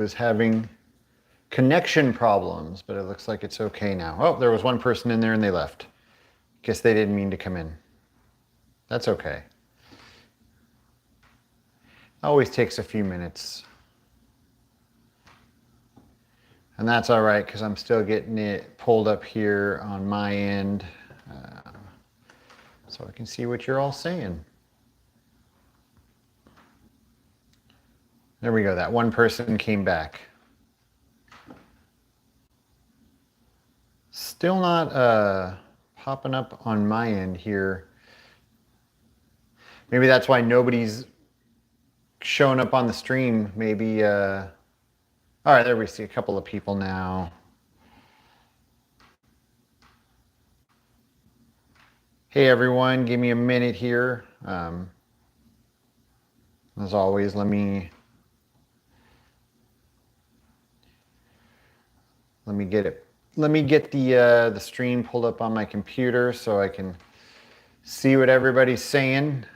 was having connection problems, but it looks like it's okay now. Oh, there was one person in there and they left. Guess they didn't mean to come in. That's okay. Always takes a few minutes. And that's all right, because I'm still getting it pulled up here on my end, so I can see what you're all saying. There we go. That one person came back. Still not popping up on my end here. Maybe that's why nobody's showing up on the stream. Maybe, all right, there we see a couple of people now. Hey everyone, give me a minute here. As always, let me get it. Let me get the stream pulled up on my computer so I can see what everybody's saying.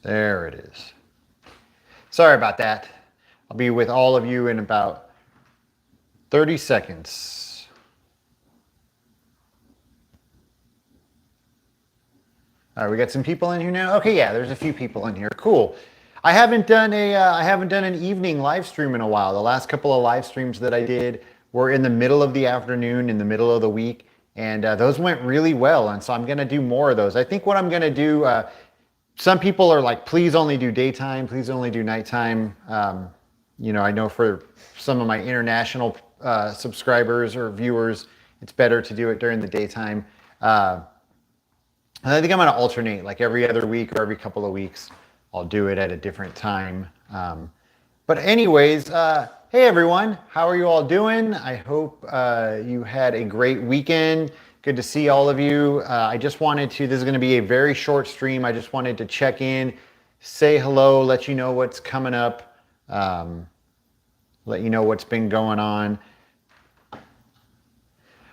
There it is. Sorry about that. I'll be with all of you in about 30 seconds. All right, we got some people in here now. Okay, yeah, there's a few people in here. Cool. I haven't done an evening live stream in a while. The last couple of live streams that I did were in the middle of the afternoon, in the middle of the week, and those went really well. And so I'm going to do more of those. I think what I'm going to do. Some people are like, please only do daytime, please only do nighttime. You know, I know for some of my international subscribers or viewers, it's better to do it during the daytime. And I think I'm going to alternate, like every other week or every couple of weeks, I'll do it at a different time. But anyways, hey everyone, how are you all doing? I hope you had a great weekend. Good to see all of you. I just wanted to, this is going to be a very short stream. I just wanted to check in, say hello, let you know what's coming up, let you know what's been going on.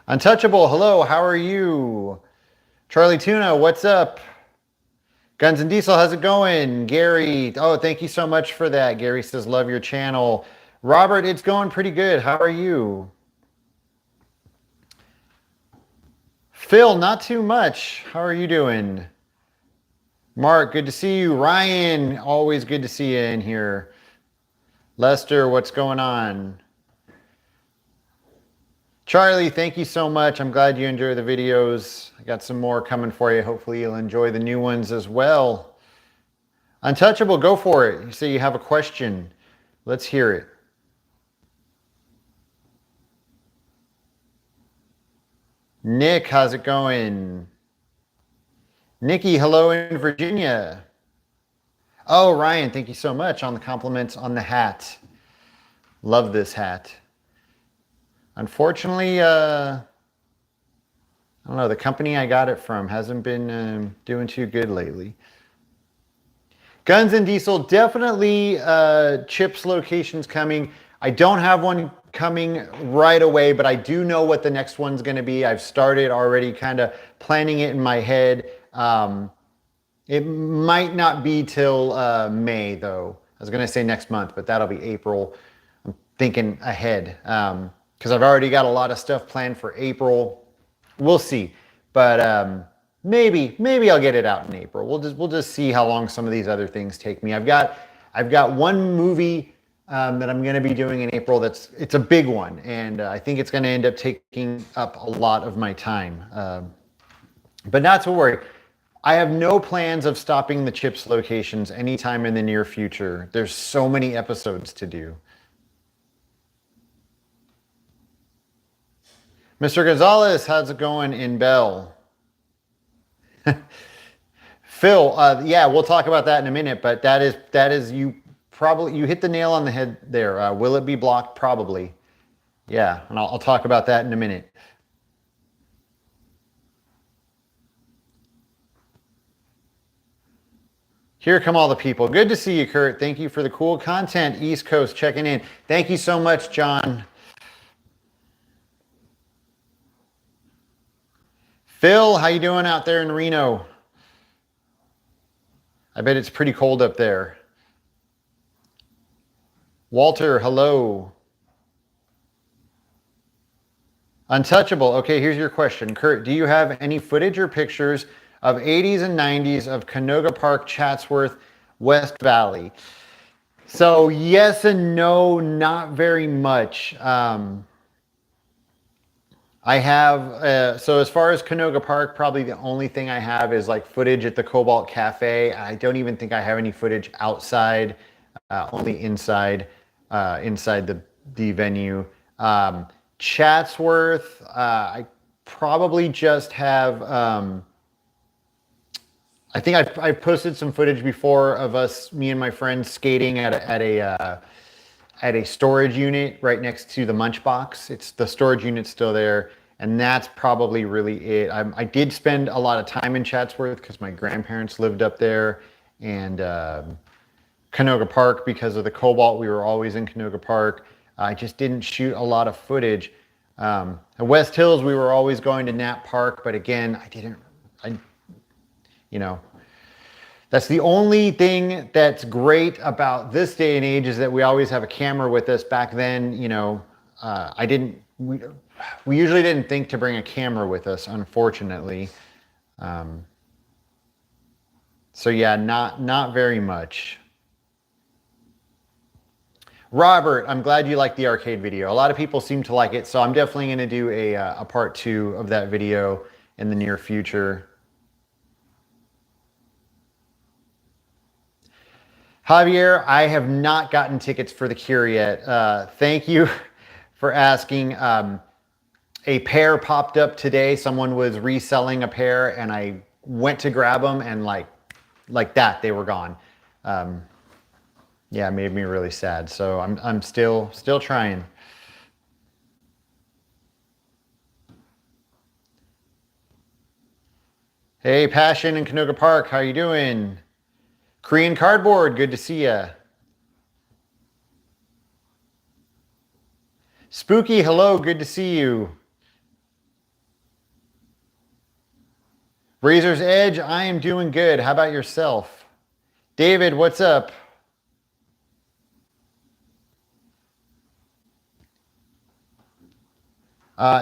Untouchable, hello, how are you? Charlie Tuna, what's up? Guns and Diesel, how's it going? Gary, oh, thank you so much for that. Gary says, love your channel. Robert, it's going pretty good. How are you? Phil, not too much. How are you doing? Mark, good to see you. Ryan, always good to see you in here. Lester, what's going on? Charlie, thank you so much. I'm glad you enjoy the videos. I got some more coming for you. Hopefully you'll enjoy the new ones as well. Untouchable, go for it. You say you have a question. Let's hear it. Nick, how's it going? Nikki, hello in Virginia. Oh, Ryan, thank you so much on the compliments on the hat. Love this hat. Unfortunately, I don't know, the company I got it from hasn't been doing too good lately. Guns and Diesel, definitely Chip's locations coming. I don't have one coming right away, but I do know what the next one's going to be. I've started already kind of planning it in my head. It might not be till May, though. I was going to say next month, but that'll be April. I'm thinking ahead because I've already got a lot of stuff planned for April. We'll see, but maybe I'll get it out in April. We'll just see how long some of these other things take me. I've got one movie that I'm going to be doing in April. It's a big one, and I think it's going to end up taking up a lot of my time. But not to worry. I have no plans of stopping the Chips locations anytime in the near future. There's so many episodes to do. Mr. Gonzalez, how's it going in Bell? Phil, yeah, we'll talk about that in a minute, but that is you hit the nail on the head there. Will it be blocked? Probably. Yeah, and I'll talk about that in a minute. Here come all the people. Good to see you, Kurt. Thank you for the cool content. East Coast checking in. Thank you so much, John. Phil, how you doing out there in Reno? I bet it's pretty cold up there. Walter, hello. Untouchable. Okay, here's your question. Kurt, do you have any footage or pictures of 80s and 90s of Canoga Park, Chatsworth, West Valley? So yes and no, not very much. I have, so as far as Canoga Park, probably the only thing I have is like footage at the Cobalt Cafe. I don't even think I have any footage outside, only inside, inside the venue. Chatsworth, I probably just have, I think I've posted some footage before of us, me and my friends skating at a storage unit right next to the Munch Box. It's the storage unit's still there, and that's probably really it. I did spend a lot of time in Chatsworth because my grandparents lived up there, and Canoga Park because of the Cobalt. We were always in Canoga Park. I just didn't shoot a lot of footage. At West Hills, we were always going to Knapp Park, but again, you know, that's the only thing that's great about this day and age is that we always have a camera with us. Back then, you know, we usually didn't think to bring a camera with us, unfortunately. So yeah, not very much. Robert, I'm glad you liked the arcade video. A lot of people seem to like it, so I'm definitely going to do a part 2 of that video in the near future. Javier, I have not gotten tickets for the Cure yet. Thank you for asking. A pair popped up today. Someone was reselling a pair, and I went to grab them, and like that, they were gone. Yeah, it made me really sad. So I'm still trying. Hey, Passion in Canoga Park, how you doing? Korean Cardboard, good to see ya. Spooky, hello, good to see you. Razor's Edge, I am doing good. How about yourself? David, what's up?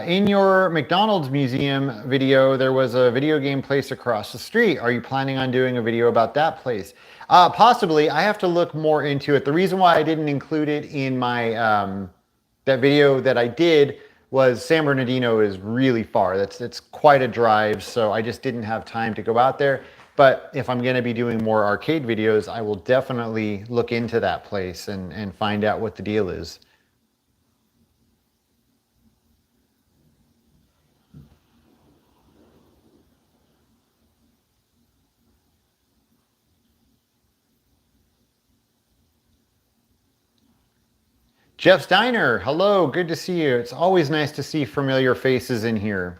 In your McDonald's museum video, there was a video game place across the street. Are you planning on doing a video about that place? Possibly. I have to look more into it. The reason why I didn't include it in my that video that I did was San Bernardino is really far. It's quite a drive, so I just didn't have time to go out there. But if I'm going to be doing more arcade videos, I will definitely look into that place and find out what the deal is. Jeff Steiner, hello, good to see you. It's always nice to see familiar faces in here.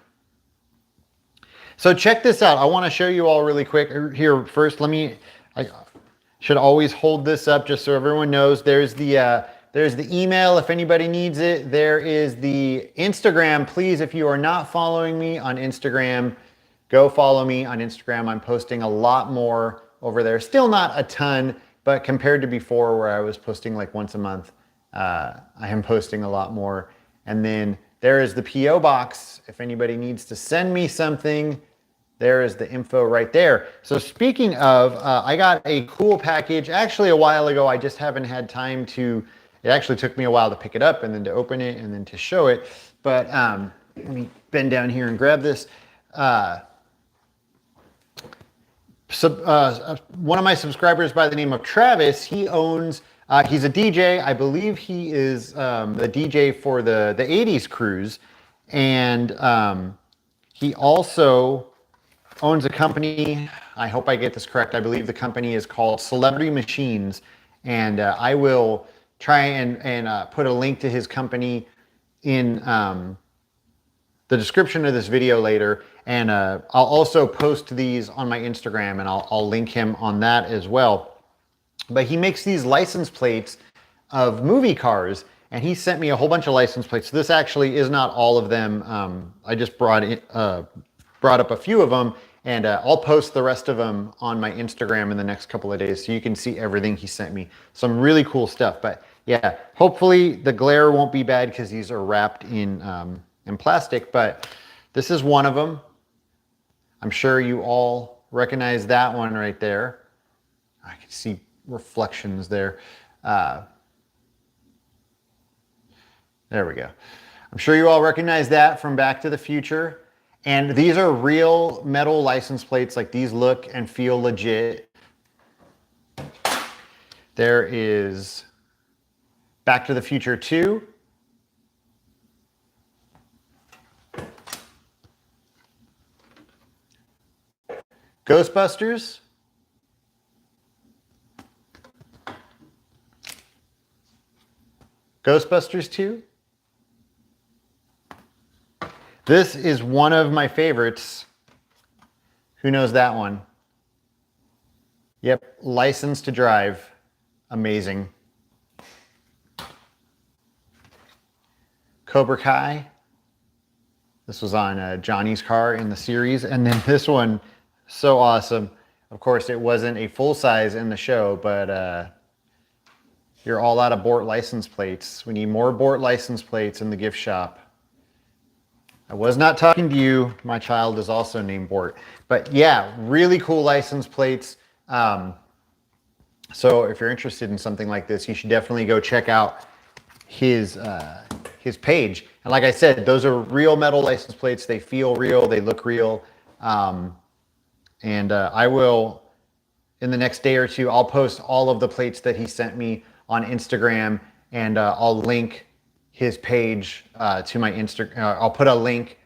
So check this out. I want to show you all really quick. Here, first, I should always hold this up just so everyone knows. There's the email if anybody needs it. There is the Instagram. Please, if you are not following me on Instagram, go follow me on Instagram. I'm posting a lot more over there. Still not a ton, but compared to before where I was posting like once a month, I am posting a lot more. And then there is the PO box. If anybody needs to send me something, there is the info right there. So speaking of, I got a cool package actually a while ago. I just haven't had time to, it actually took me a while to pick it up and then to open it and then to show it. But let me bend down here and grab this. One of my subscribers by the name of Travis, he owns, he's a DJ. I believe he is the DJ for the 80s cruise. And he also owns a company. I hope I get this correct. I believe the company is called Celebrity Machines. And I will try and put a link to his company in the description of this video later. And I'll also post these on my Instagram and I'll link him on that as well. But he makes these license plates of movie cars, and he sent me a whole bunch of license plates. This actually is not all of them. I just brought it, brought up a few of them, and I'll post the rest of them on my Instagram in the next couple of days so you can see everything he sent me. Some really cool stuff. But yeah, hopefully the glare won't be bad because these are wrapped in plastic, but this is one of them. I'm sure you all recognize that one right there. I can see reflections there. There we go. I'm sure you all recognize that from Back to the Future. And these are real metal license plates. Like, these look and feel legit. There is Back to the Future 2. Ghostbusters. Ghostbusters 2. This is one of my favorites. Who knows that one? Yep, License to Drive. Amazing. Cobra Kai. This was on Johnny's car in the series. And then this one, so awesome. Of course, it wasn't a full size in the show, but you're all out of Bort license plates. We need more Bort license plates in the gift shop. I was not talking to you. My child is also named Bort. But yeah, really cool license plates. So if you're interested in something like this, you should definitely go check out his page. And like I said, those are real metal license plates. They feel real. They look real. I will, in the next day or two, I'll post all of the plates that he sent me on Instagram, and I'll link his page to my Instagram. I'll put a link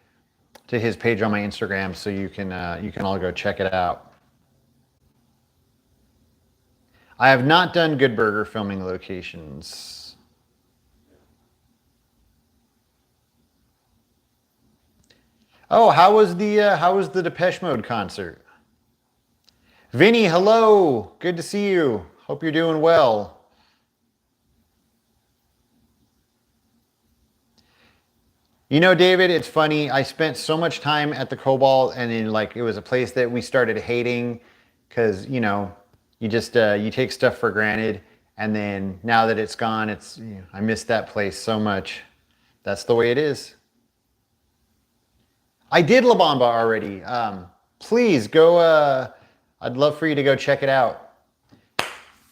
to his page on my Instagram so you can all go check it out. I have not done Good Burger filming locations. Oh, how was the Depeche Mode concert? Vinny, hello. Good to see you. Hope you're doing well. You know, David, it's funny. I spent so much time at the Cobalt, and then it was a place that we started hating because, you just you take stuff for granted, and then now that it's gone, I miss that place so much. That's the way it is. I did La Bamba already. Please go. I'd love for you to go check it out.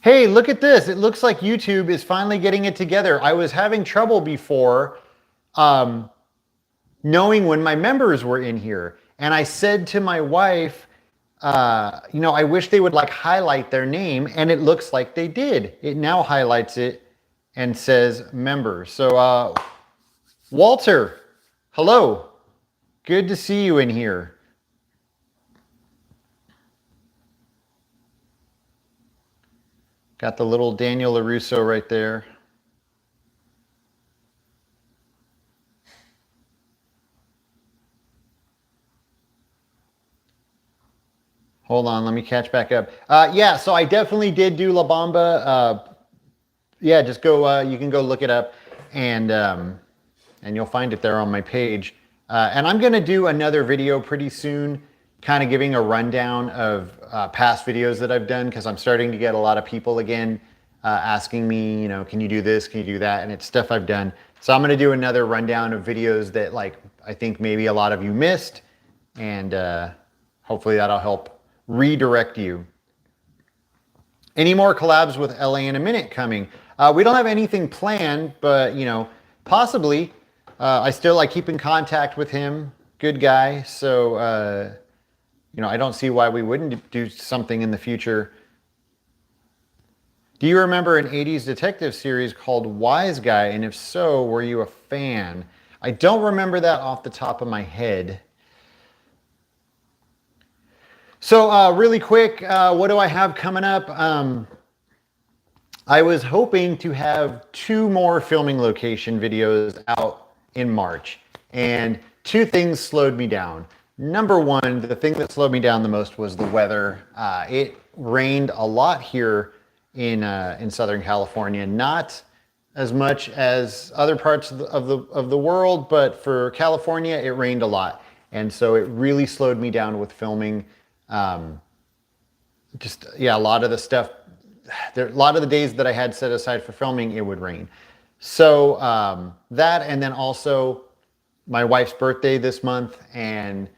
Hey, look at this. It looks like YouTube is finally getting it together. I was having trouble before knowing when my members were in here. And I said to my wife, I wish they would highlight their name, and it looks like they did. It now highlights it and says members. So Walter, hello. Good to see you in here. Got the little Daniel LaRusso right there. Hold on, let me catch back up. Yeah, so I definitely did do La Bamba. Yeah, just go. You can go look it up, and you'll find it there on my page. And I'm going to do another video pretty soon, kind of giving a rundown of past videos that I've done, because I'm starting to get a lot of people again asking me, can you do this, can you do that? And it's stuff I've done. So I'm going to do another rundown of videos that I think maybe a lot of you missed, and hopefully that'll help redirect you. Any more collabs with LA in a Minute coming? We don't have anything planned, but possibly. I keep in contact with him. Good guy. So I don't see why we wouldn't do something in the future. Do you remember an 80s detective series called Wise Guy? And if so, were you a fan? I don't remember that off the top of my head. So really quick, what do I have coming up? I was hoping to have 2 more filming location videos out in March, and 2 things slowed me down. Number 1, the thing that slowed me down the most was the weather. It rained a lot here in Southern California, not as much as other parts of the world, but for California, it rained a lot. And so it really slowed me down with filming. Yeah, a lot of the stuff, a lot of the days that I had set aside for filming, it would rain. So that, and then also my wife's birthday this month, and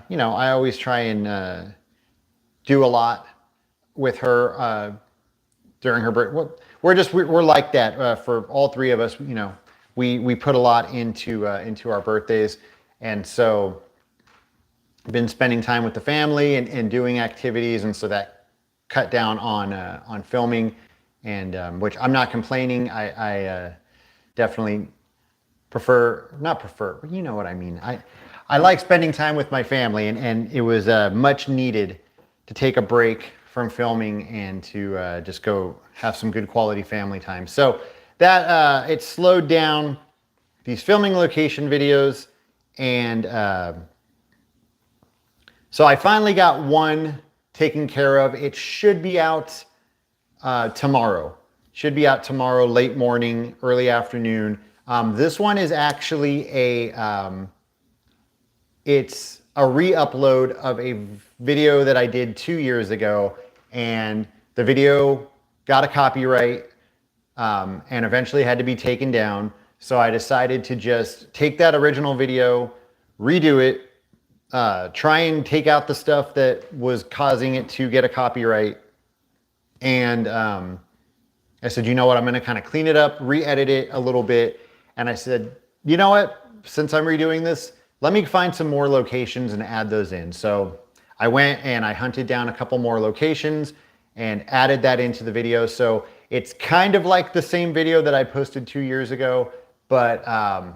you know, I always try and do a lot with her during her birthday. We're like that for all three of us. You know, we put a lot into our birthdays, and so been spending time with the family and doing activities, and so that cut down on filming, and which I'm not complaining. I definitely not prefer, but you know what I mean. I like spending time with my family, and it was much needed to take a break from filming and to just go have some good quality family time. So that it slowed down these filming location videos, and so I finally got one taken care of. It should be out tomorrow. Should be out tomorrow, late morning, early afternoon. This one is actually it's a re-upload of a video that I did 2 years ago, and the video got a copyright and eventually had to be taken down. So I decided to just take that original video, redo it, try and take out the stuff that was causing it to get a copyright. And I said, you know what, I'm going to kind of clean it up, re-edit it a little bit. And I said, you know what, since I'm redoing this, let me find some more locations and add those in. So I went and I hunted down a couple more locations and added that into the video. So it's kind of like the same video that I posted 2 years ago, but a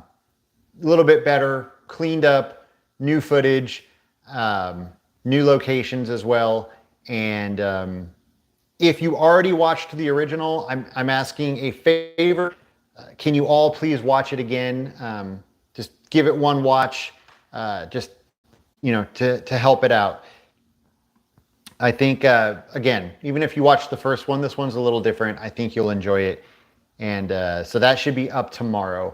little bit better, cleaned up, new footage, new locations as well. And if you already watched the original, I'm asking a favor. Can you all please watch it again? Just give it one watch, just, you know, to help it out. I think, again, even if you watch the first one, this one's a little different. I think you'll enjoy it. And so that should be up tomorrow.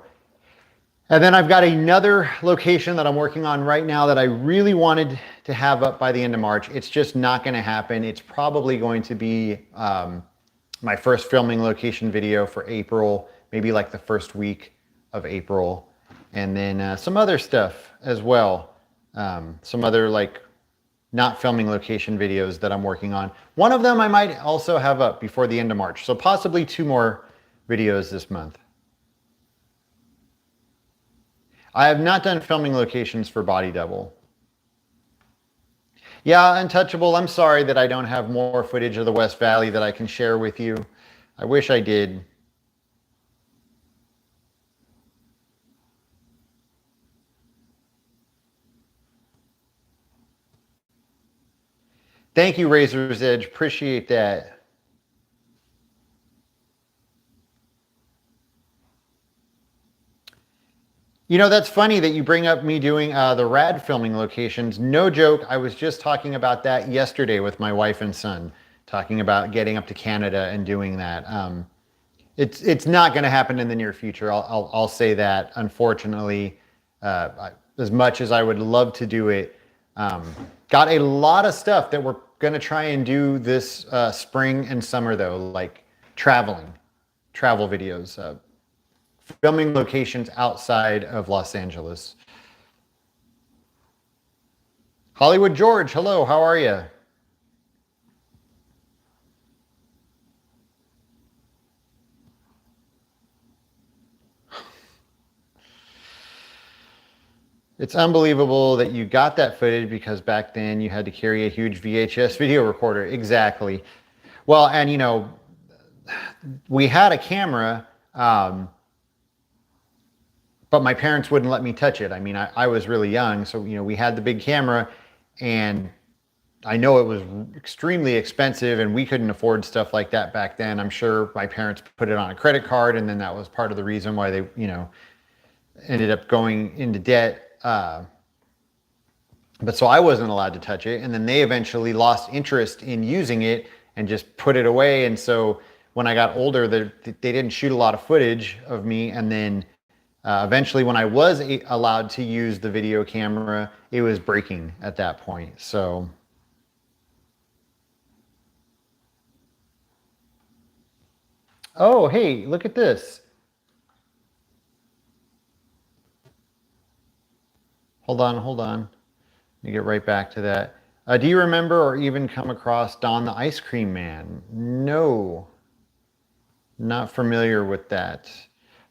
And then I've got another location that I'm working on right now that I really wanted to have up by the end of March. It's just not going to happen. It's probably going to be my first filming location video for April, maybe like the first week of April. And then some other stuff as well. Some other like not filming location videos that I'm working on. One of them I might also have up before the end of March. So possibly 2 more videos this month. I have not done filming locations for Body Double. Yeah, Untouchable, I'm sorry that I don't have more footage of the West Valley that I can share with you. I wish I did. Thank you, Razor's Edge. Appreciate that. You know, that's funny that you bring up me doing the rad filming locations. No joke, I was just talking about that yesterday with my wife and son, talking about getting up to Canada and doing that. It's not going to happen in the near future. I'll say that. Unfortunately, as much as I would love to do it, got a lot of stuff that we're going to try and do this spring and summer, though, like travel videos. Filming locations outside of Los Angeles. Hollywood George, hello, how are you? It's unbelievable that you got that footage because back then you had to carry a huge VHS video recorder. Exactly. Well, and you know, we had a camera, but my parents wouldn't let me touch it. I mean, I was really young, so you know, we had the big camera, and I know it was extremely expensive, and we couldn't afford stuff like that back then. I'm sure my parents put it on a credit card, and then that was part of the reason why they, you know, ended up going into debt. But so I wasn't allowed to touch it, and then they eventually lost interest in using it and just put it away. And so when I got older, they didn't shoot a lot of footage of me, and then eventually when I was allowed to use the video camera, it was breaking at that point. So oh, hey, look at this. Hold on, hold on. Let me get right back to that. Do you remember or even come across Don the Ice Cream Man? No, not familiar with that.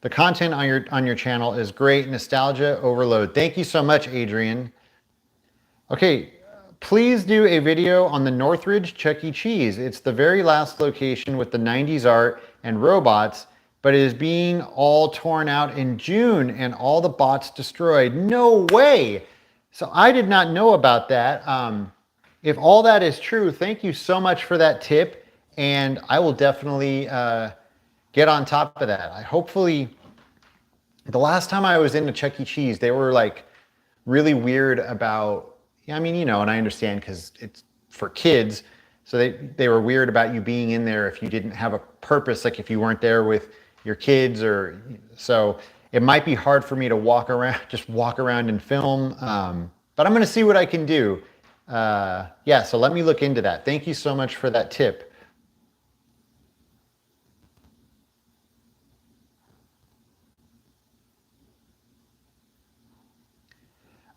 The content on your channel is great. Nostalgia overload. Thank you so much, Adrian. Okay, please do a video on the Northridge Chuck E. Cheese. It's the very last location with the 90s art and robots, but it is being all torn out in June and all the bots destroyed. No way! So I did not know about that. If all that is true, thank you so much for that tip, and I will definitely get on top of that. Hopefully, the last time I was into Chuck E. Cheese, they were like really weird about, I mean, you know, and I understand because it's for kids, so they were weird about you being in there if you didn't have a purpose, like if you weren't there with your kids, or so it might be hard for me to just walk around and film, but I'm going to see what I can do. Yeah, so let me look into that. Thank you so much for that tip.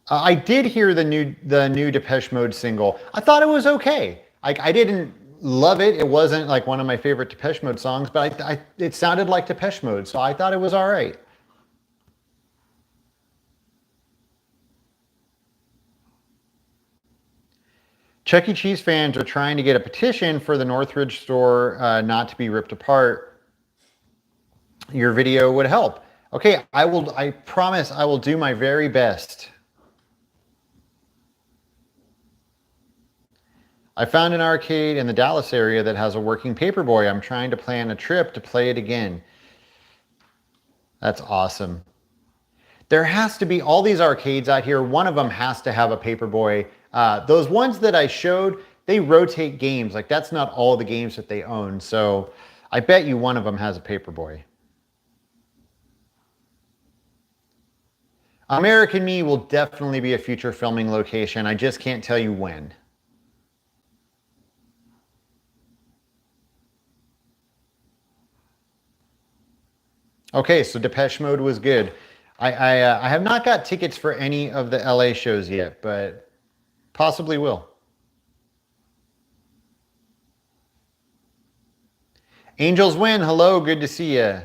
I did hear the new Depeche Mode single. I thought it was okay. I didn't love it. It wasn't like one of my favorite Depeche Mode songs, but it sounded like Depeche Mode, so I thought it was all right. Chuck E. Cheese fans are trying to get a petition for the Northridge store not to be ripped apart. Your video would help. Okay, I promise I will do my very best. I found an arcade in the Dallas area that has a working Paperboy. I'm trying to plan a trip to play it again. That's awesome. There has to be all these arcades out here. One of them has to have a Paperboy. Those ones that I showed, they rotate games. Like that's not all the games that they own. So I bet you one of them has a Paperboy. American Me will definitely be a future filming location. I just can't tell you when. Okay, so Depeche Mode was good. I have not got tickets for any of the LA shows yet, but possibly will. Angels win. Hello, good to see you.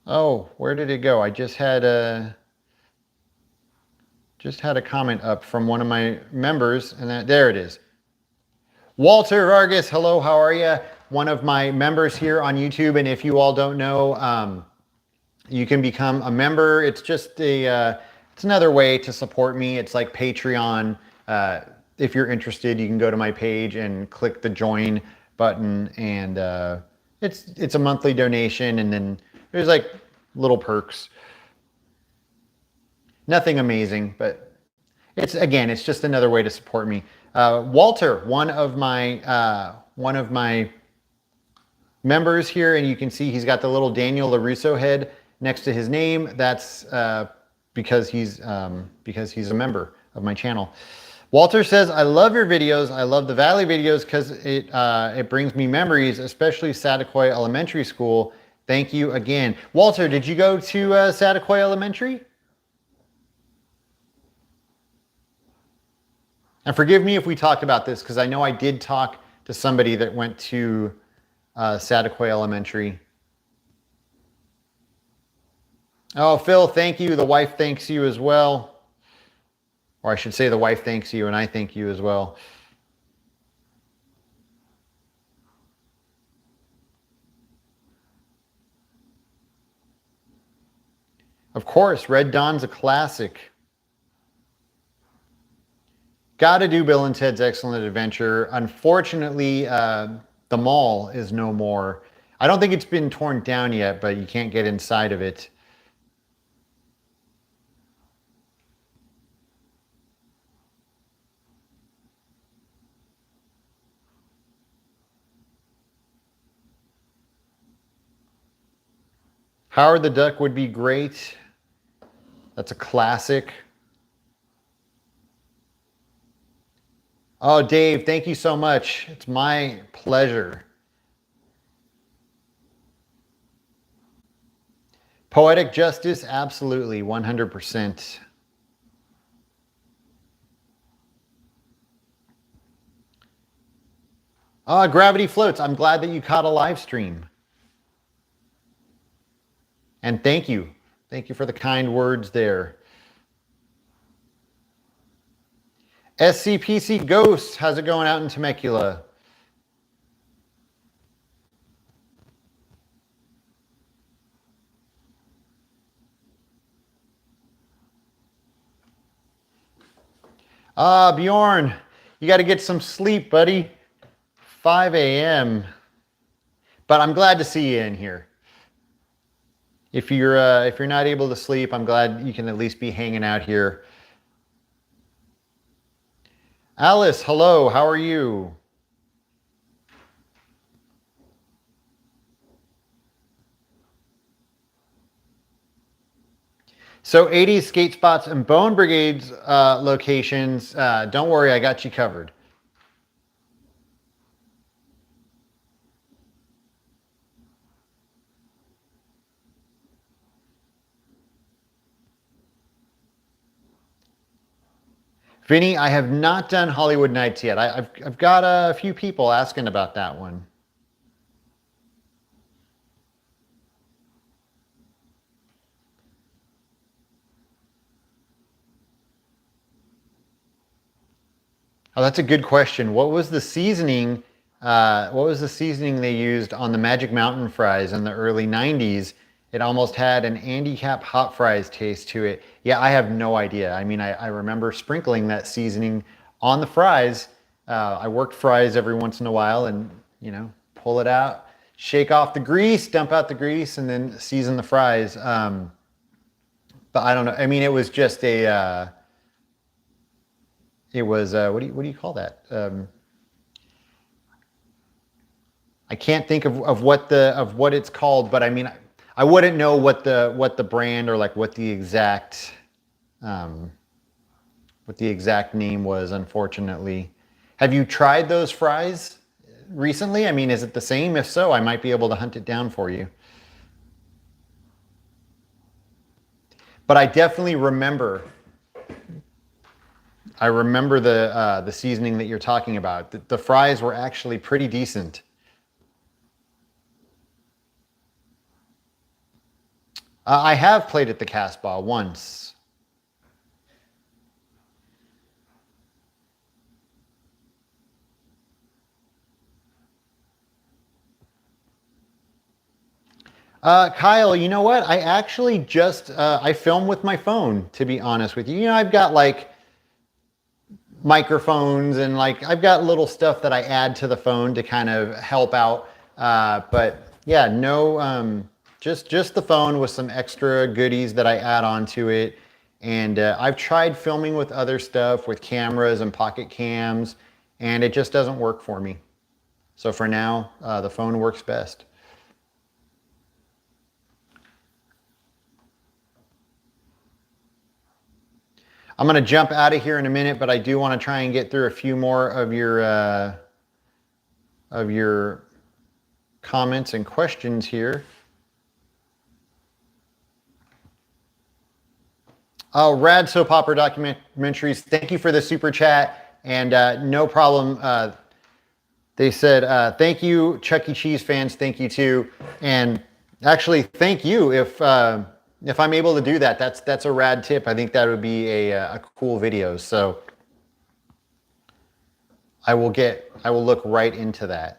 Oh, where did it go? I just had a comment up from one of my members, and there it is. Walter Vargas, hello, how are you? One of my members here on YouTube, and if you all don't know, you can become a member. It's just it's another way to support me. It's like Patreon. If you're interested, you can go to my page and click the join button, and it's a monthly donation, and then there's like little perks. Nothing amazing, but it's just another way to support me. Walter, one of my members here, and you can see he's got the little Daniel LaRusso head next to his name. That's because he's a member of my channel. Walter says, I love your videos. I love the Valley videos because it brings me memories, especially Saticoy Elementary School. Thank you again. Walter, did you go to Saticoy Elementary? And forgive me if we talked about this, because I know I did talk to somebody that went to Saticoy Elementary. Oh, Phil, thank you. The wife thanks you as well. Or I should say the wife thanks you and I thank you as well. Of course, Red Dawn's a classic. Gotta do Bill and Ted's Excellent Adventure. Unfortunately, the mall is no more. I don't think it's been torn down yet, but you can't get inside of it. Howard the Duck would be great. That's a classic. Oh, Dave, thank you so much. It's my pleasure. Poetic Justice, absolutely, 100%. Gravity Floats, I'm glad that you caught a live stream. And thank you. Thank you for the kind words there. SCPC Ghost, how's it going out in Temecula? Bjorn, you got to get some sleep, buddy. 5 a.m. But I'm glad to see you in here. If you're not able to sleep, I'm glad you can at least be hanging out here. Alice, hello, how are you? So 80s skate spots and Bone Brigade's locations, don't worry, I got you covered. Vinny, I have not done Hollywood Nights yet. I've got a few people asking about that one. Oh, that's a good question. What was the seasoning? What was the seasoning they used on the Magic Mountain fries in the early 90s? It almost had an Andy Cap hot fries taste to it. Yeah, I have no idea. I mean, I remember sprinkling that seasoning on the fries. I worked fries every once in a while and, pull it out, shake off the grease, dump out the grease, and then season the fries. But I don't know. I mean, it was just a... It was what do you call that? I can't think of what it's called, but I mean I wouldn't know what the brand or like what the exact name was, unfortunately. Have you tried those fries recently? I mean, is it the same? If so, I might be able to hunt it down for you. But I definitely remember. I remember the seasoning that you're talking about. The fries were actually pretty decent. I have played at the Casbah once. Kyle, you know what? I actually just I film with my phone, to be honest with you. You know, I've got like microphones and like I've got little stuff that I add to the phone to kind of help out. But yeah, no, just the phone with some extra goodies that I add onto it. And I've tried filming with other stuff, with cameras and pocket cams, and it just doesn't work for me. So for now, the phone works best. I'm going to jump out of here in a minute, but I do want to try and get through a few more of your comments and questions here. Oh, Rad Soap Opera Documentaries, thank you for the super chat, and no problem. They said, thank you, Chuck E. Cheese fans, thank you too. And actually, thank you if I'm able to do that. That's a rad tip. I think that would be a cool video. So I will look right into that.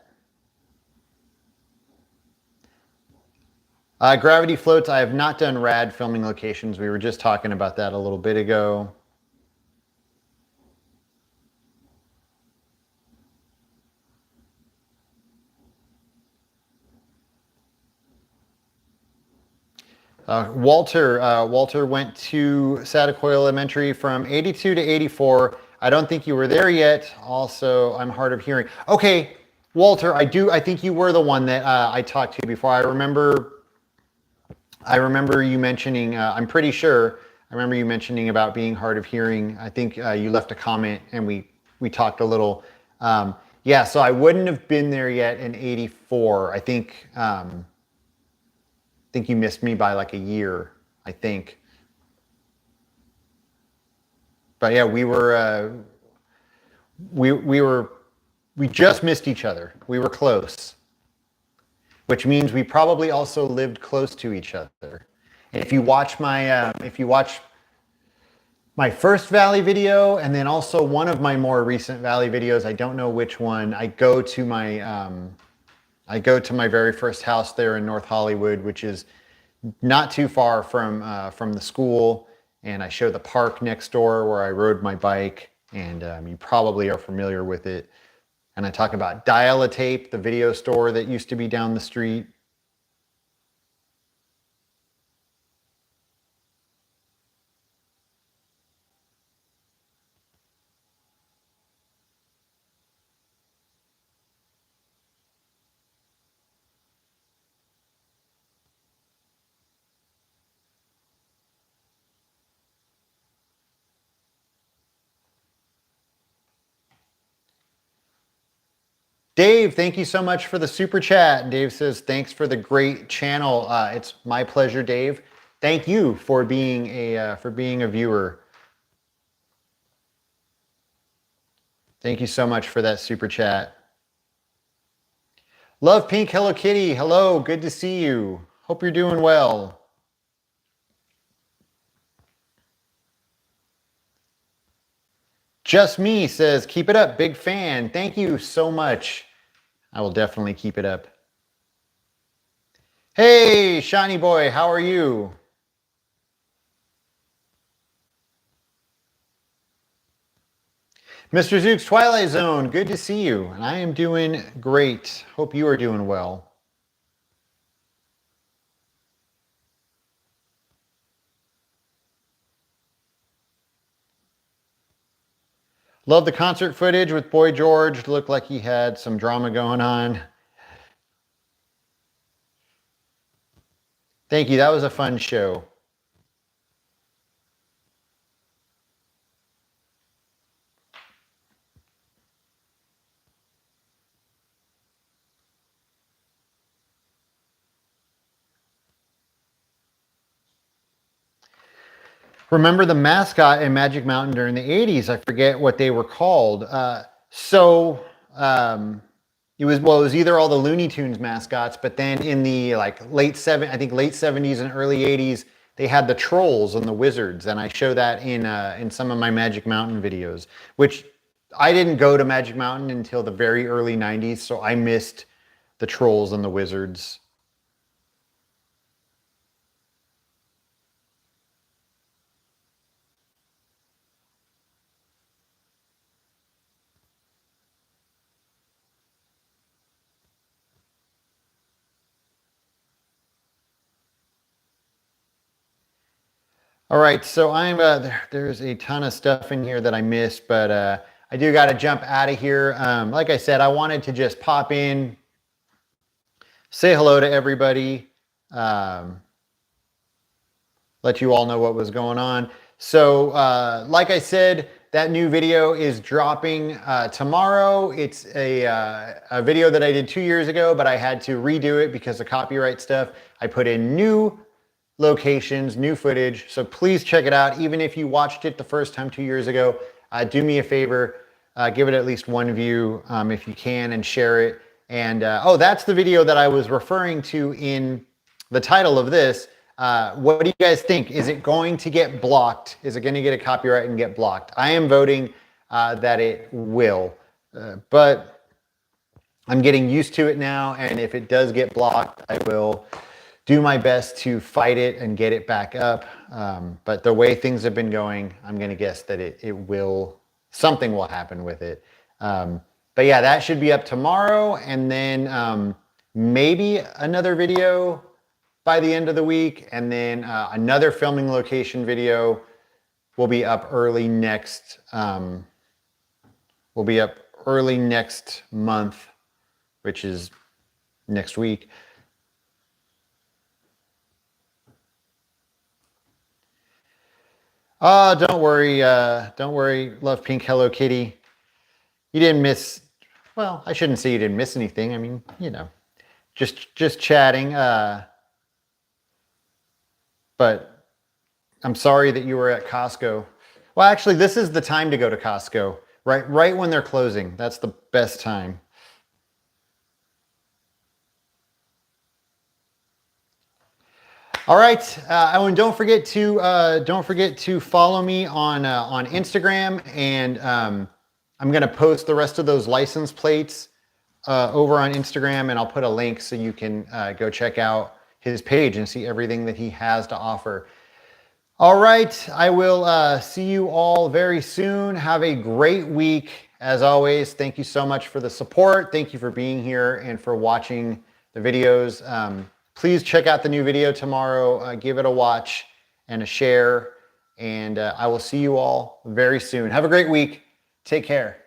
Gravity Floats, I have not done rad filming locations. We were just talking about that a little bit ago. Walter went to Saticoy Elementary from 82 to 84. I don't think you were there yet. Also, I'm hard of hearing. Okay, Walter, I think you were the one that I talked to before. I remember you mentioning, I'm pretty sure, I remember you mentioning about being hard of hearing. I think you left a comment and we talked a little. Yeah, so I wouldn't have been there yet in '84. I think you missed me by like a year, I think. But yeah, we just missed each other. We were close, which means we probably also lived close to each other. If you watch my first Valley video, and then also one of my more recent Valley videos, I don't know which one, I go to my very first house there in North Hollywood, which is not too far from the school, and I show the park next door where I rode my bike, and you probably are familiar with it. And I talk about Dial-A-Tape, the video store that used to be down the street. Dave, thank you so much for the super chat. Dave says, thanks for the great channel. It's my pleasure, Dave. Thank you for being a viewer. Thank you so much for that super chat. Love Pink Hello Kitty. Hello, good to see you. Hope you're doing well. Just Me says, keep it up, big fan. Thank you so much. I will definitely keep it up. Hey, Shiny Boy, how are you? Mr. Zook's Twilight Zone, good to see you. And I am doing great. Hope you are doing well. Love the concert footage with Boy George. Looked like he had some drama going on. Thank you. That was a fun show. Remember the mascot in Magic Mountain during the 80s? I forget what they were called. It was either all the Looney Tunes mascots, but then in the late 70s and early 80s, they had the Trolls and the Wizards, and I show that in some of my Magic Mountain videos, which I didn't go to Magic Mountain until the very early 90s, so I missed the Trolls and the Wizards. All right, so there's a ton of stuff in here that I missed, but I do got to jump out of here. Like I said, I wanted to just pop in, say hello to everybody, let you all know what was going on. So like I said, that new video is dropping tomorrow. It's a video that I did 2 years ago, but I had to redo it because of copyright stuff. I put in new locations, new footage. So please check it out. Even if you watched it the first time 2 years ago, do me a favor, give it at least one view if you can, and share it. And oh, that's the video that I was referring to in the title of this. What do you guys think? Is it going to get blocked? Is it going to get a copyright and get blocked? I am voting that it will, but I'm getting used to it now. And if it does get blocked, I will do my best to fight it and get it back up. But the way things have been going, I'm going to guess that something will happen with it. But yeah, that should be up tomorrow. And then maybe another video by the end of the week. And then another filming location video will be up early next month, which is next week. Oh, don't worry. Don't worry. Love Pink Hello Kitty. You didn't miss. Well, I shouldn't say you didn't miss anything. I mean, you know, just chatting. But I'm sorry that you were at Costco. Well, actually, this is the time to go to Costco. Right when they're closing. That's the best time. All right, and don't forget to follow me on Instagram, and I'm gonna post the rest of those license plates over on Instagram, and I'll put a link so you can go check out his page and see everything that he has to offer. All right, I will see you all very soon. Have a great week. As always, thank you so much for the support. Thank you for being here and for watching the videos. Please check out the new video tomorrow. Give it a watch and a share. And I will see you all very soon. Have a great week. Take care.